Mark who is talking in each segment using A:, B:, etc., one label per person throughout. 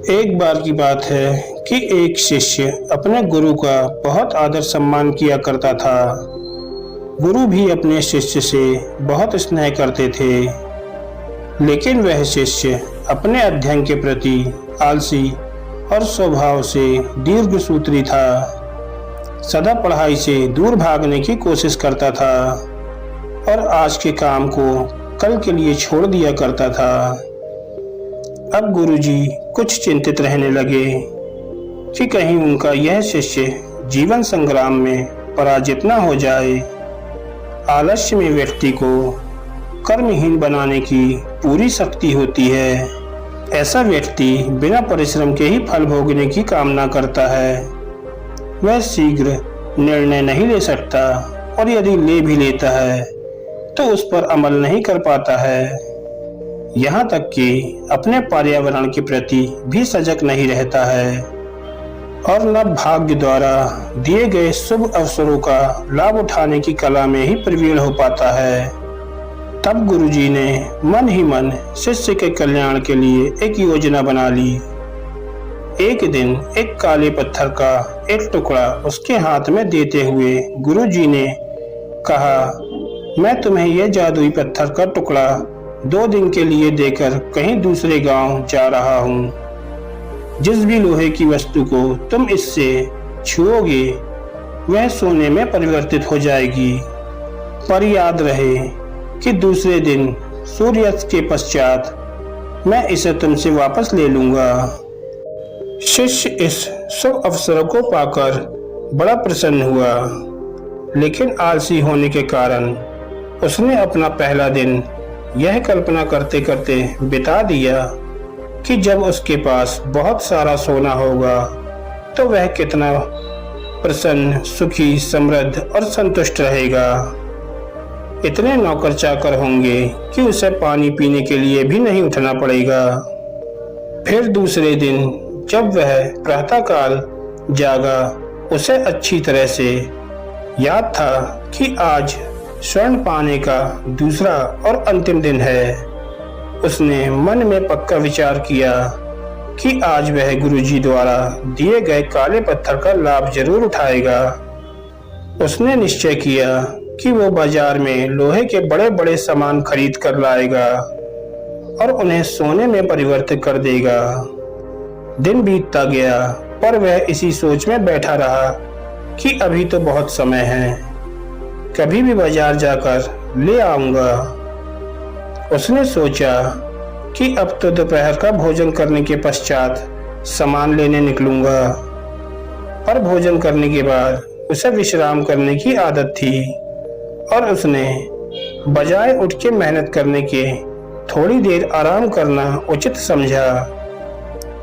A: एक बार की बात है कि एक शिष्य अपने गुरु का बहुत आदर सम्मान किया करता था। गुरु भी अपने शिष्य से बहुत स्नेह करते थे, लेकिन वह शिष्य अपने अध्ययन के प्रति आलसी और स्वभाव से दीर्घसूत्री था। सदा पढ़ाई से दूर भागने की कोशिश करता था और आज के काम को कल के लिए छोड़ दिया करता था। अब गुरुजी कुछ चिंतित रहने लगे कि कहीं उनका यह शिष्य जीवन संग्राम में पराजित न हो जाए। आलस्य में व्यक्ति को कर्महीन बनाने की पूरी शक्ति होती है। ऐसा व्यक्ति बिना परिश्रम के ही फल भोगने की कामना करता है। वह शीघ्र निर्णय नहीं ले सकता और यदि ले भी लेता है तो उस पर अमल नहीं कर पाता है। यहाँ तक कि अपने पर्यावरण के प्रति भी सजग नहीं रहता है और न भाग्य द्वारा दिए गए शुभ अवसरों का लाभ उठाने की कला में ही प्रवीण हो पाता है। तब गुरुजी ने मन ही मन शिष्य के कल्याण के लिए एक योजना बना ली। एक दिन एक काले पत्थर का एक टुकड़ा उसके हाथ में देते हुए गुरुजी ने कहा, मैं तुम्हें यह जादुई पत्थर का टुकड़ा 2 दिन के लिए देकर कहीं दूसरे गांव जा रहा हूं। जिस भी लोहे की वस्तु को तुम इससे छुओगे वह सोने में परिवर्तित हो जाएगी। पर याद रहे कि दूसरे दिन सूर्यास्त के पश्चात मैं इसे तुमसे वापस ले लूंगा। शिष्य इस शुभ अवसर को पाकर बड़ा प्रसन्न हुआ, लेकिन आलसी होने के कारण उसने अपना पहला दिन यह कल्पना करते करते बिता दिया कि जब उसके पास बहुत सारा सोना होगा तो वह कितना प्रसन्न, सुखी, समृद्ध और संतुष्ट रहेगा। इतने नौकर चाकर होंगे कि उसे पानी पीने के लिए भी नहीं उठना पड़ेगा। फिर दूसरे दिन जब वह प्रातःकाल जागा, उसे अच्छी तरह से याद था कि आज स्वर्ण पाने का दूसरा और अंतिम दिन है। उसने मन में पक्का विचार किया कि आज वह गुरुजी द्वारा दिए गए काले पत्थर का लाभ जरूर उठाएगा। उसने निश्चय किया कि वो बाजार में लोहे के बड़े बड़े सामान खरीद कर लाएगा और उन्हें सोने में परिवर्तित कर देगा। दिन बीतता गया, पर वह इसी सोच में बैठा रहा कि अभी तो बहुत समय है, कभी भी बाजार जाकर ले आऊंगा। उसने सोचा कि अब तो दोपहर का भोजन करने के पश्चात सामान लेने निकलूंगा। पर भोजन करने के बाद उसे विश्राम करने की आदत थी और उसने बजाय उठ के मेहनत करने के थोड़ी देर आराम करना उचित समझा।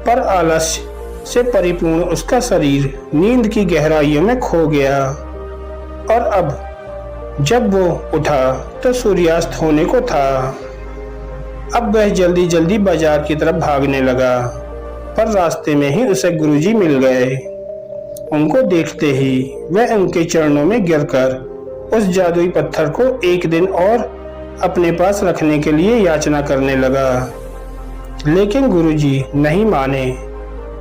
A: पर आलस्य से परिपूर्ण उसका शरीर नींद की गहराइयों में खो गया और अब जब वो उठा तो सूर्यास्त होने को था। अब वह जल्दी जल्दी बाजार की तरफ भागने लगा, पर रास्ते में ही उसे गुरुजी मिल गए। उनको देखते ही वह उनके चरणों में गिरकर उस जादुई पत्थर को एक दिन और अपने पास रखने के लिए याचना करने लगा। लेकिन गुरुजी नहीं माने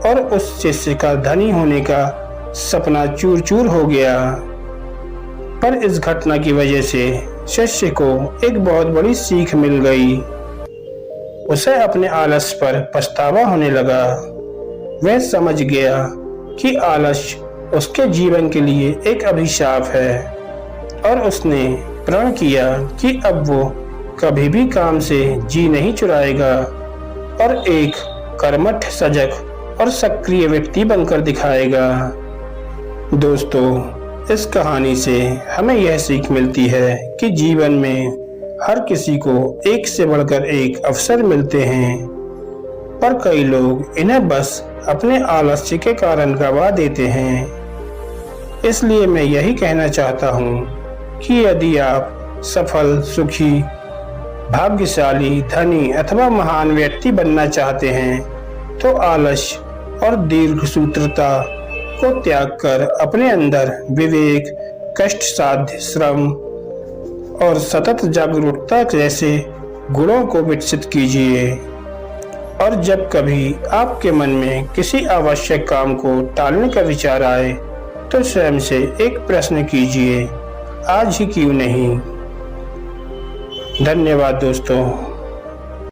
A: और उस शिष्य का धनी होने का सपना चूर चूर हो गया। पर इस घटना की वजह से शिष्य को एक बहुत बड़ी सीख मिल गई। उसे अपने आलस्य पर पछतावा होने लगा। वह समझ गया कि आलस्य उसके जीवन के लिए एक अभिशाप है और उसने प्रण किया कि अब वो कभी भी काम से जी नहीं चुराएगा और एक कर्मठ, सजग और सक्रिय व्यक्ति बनकर दिखाएगा। दोस्तों, इस कहानी से हमें यह सीख मिलती है कि जीवन में हर किसी को एक से बढ़कर एक अवसर मिलते हैं, पर कई लोग इन्हें बस अपने आलस्य के कारण गवा देते हैं। इसलिए मैं यही कहना चाहता हूँ कि यदि आप सफल, सुखी, भाग्यशाली, धनी अथवा महान व्यक्ति बनना चाहते हैं तो आलस्य और दीर्घसूत्रता को त्याग कर अपने अंदर विवेक, कष्ट साध्य, श्रम और सतत जागरूकता जैसे गुणों को विकसित कीजिए। और जब कभी आपके मन में किसी आवश्यक काम को टालने का विचार आए तो स्वयं से एक प्रश्न कीजिए, आज ही क्यों नहीं। धन्यवाद दोस्तों।